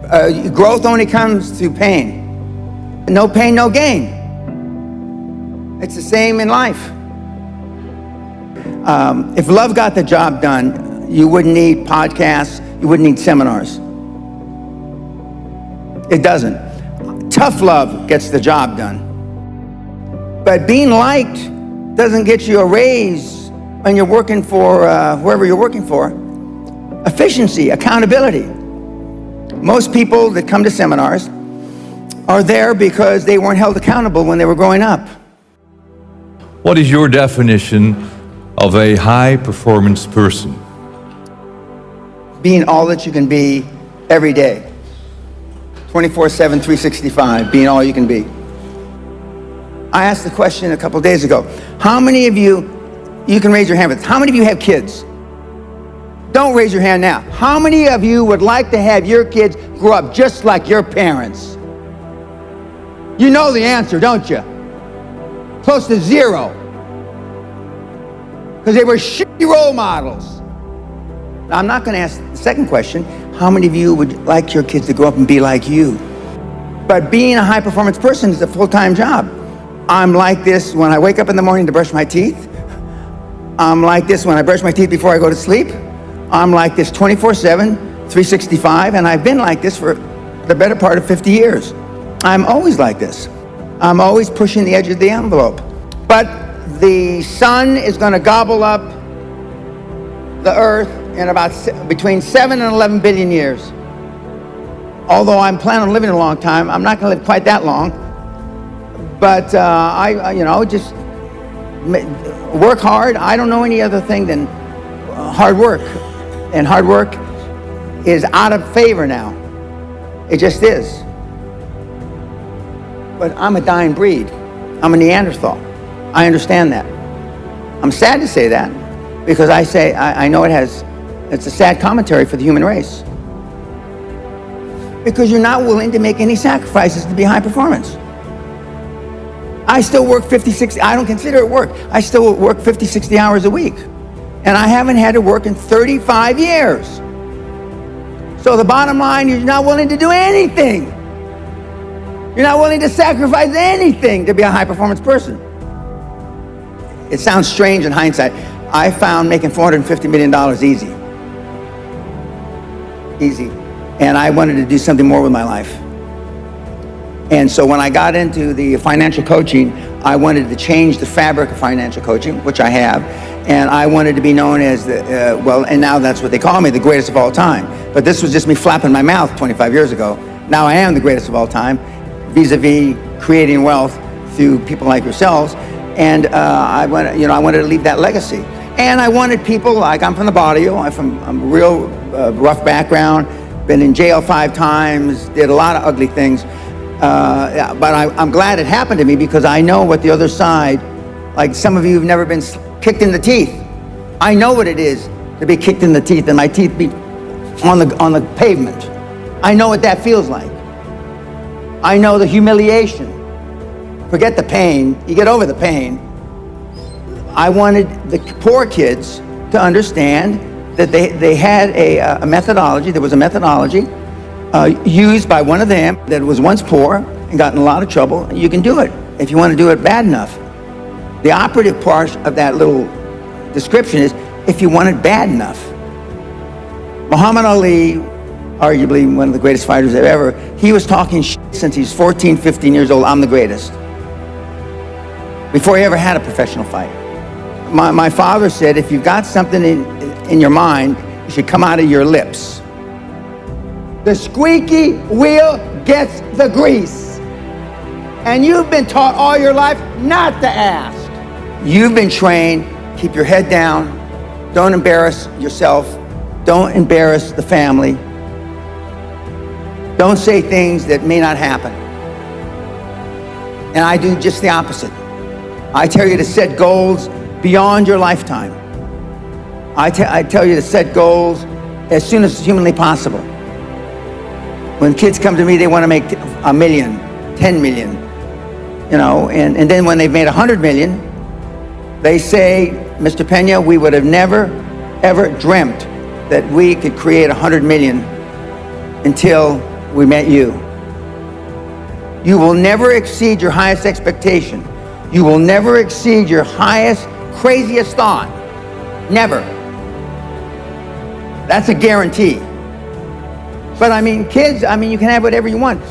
Growth only comes through pain. No pain, no gain. It's the same in life. If love got the job done, you wouldn't need podcasts, you wouldn't need seminars. It doesn't. Tough love gets the job done. But being liked doesn't get you a raise when you're working for whoever you're working for. Efficiency, accountability. Most people that come to seminars are there because they weren't held accountable when they were growing up. What is your definition of a high-performance person? Being all that you can be every day. 24/7, 365, being all you can be. I asked the question a couple days ago. How many of you can raise your hand, but how many of you have kids? Don't raise your hand now. How many of you would like to have your kids grow up just like your parents? You know the answer, don't you? Close to zero. Because they were shitty role models. Now, I'm not going to ask the second question. How many of you would like your kids to grow up and be like you? But being a high-performance person is a full-time job. I'm like this when I wake up in the morning to brush my teeth. I'm like this when I brush my teeth before I go to sleep. I'm like this 24/7, 365, and I've been like this for the better part of 50 years. I'm always like this. I'm always pushing the edge of the envelope. But the sun is going to gobble up the earth in about between 7 and 11 billion years. Although I'm planning on living a long time, I'm not going to live quite that long. But I just work hard. I don't know any other thing than hard work. And hard work is out of favor now. It just is. But I'm a dying breed. I'm a Neanderthal. I understand that. I'm sad to say that because I know it's a sad commentary for the human race. Because you're not willing to make any sacrifices to be high performance. I still work 50, 60, I don't consider it work. I still work 50, 60 hours a week. And I haven't had to work in 35 years. So the bottom line is you're not willing to do anything. You're not willing to sacrifice anything to be a high-performance person. It sounds strange in hindsight. I found making $450 million easy. Easy. And I wanted to do something more with my life. And so when I got into the financial coaching, I wanted to change the fabric of financial coaching, which I have. And I wanted to be known as and now that's what they call me, the greatest of all time. But this was just me flapping my mouth 25 years ago. Now I am the greatest of all time, vis-a-vis creating wealth through people like yourselves. And I wanted to leave that legacy. And I wanted people like, I'm from the barrio, I'm a real rough background, been in jail 5 times, did a lot of ugly things. But I'm glad it happened to me because I know what the other side, like some of you have never been kicked in the teeth. I know what it is to be kicked in the teeth and my teeth be on the pavement. I know what that feels like. I know the humiliation. Forget the pain, you get over the pain. I wanted the poor kids to understand that they had a methodology, there was a methodology used by one of them that was once poor and got in a lot of trouble. You can do it if you want to do it bad enough. The operative part of that little description is if you want it bad enough. Muhammad Ali, arguably one of the greatest fighters ever, he was talking shit since he's 14, 15 years old, I'm the greatest. Before he ever had a professional fight. My father said, if you've got something in your mind, it should come out of your lips. The squeaky wheel gets the grease. And you've been taught all your life not to ask. You've been trained, keep your head down, don't embarrass yourself, don't embarrass the family, don't say things that may not happen. And I do just the opposite. I tell you to set goals beyond your lifetime. I tell you to set goals as soon as humanly possible. When kids come to me, they want to make 1 million, 10 million, and then when they've made 100 million, they say, Mr. Peña, we would have never, ever dreamt that we could create 100 million until we met you. You will never exceed your highest expectation. You will never exceed your highest, craziest thought. Never. That's a guarantee. But I mean, kids, I mean, you can have whatever you want.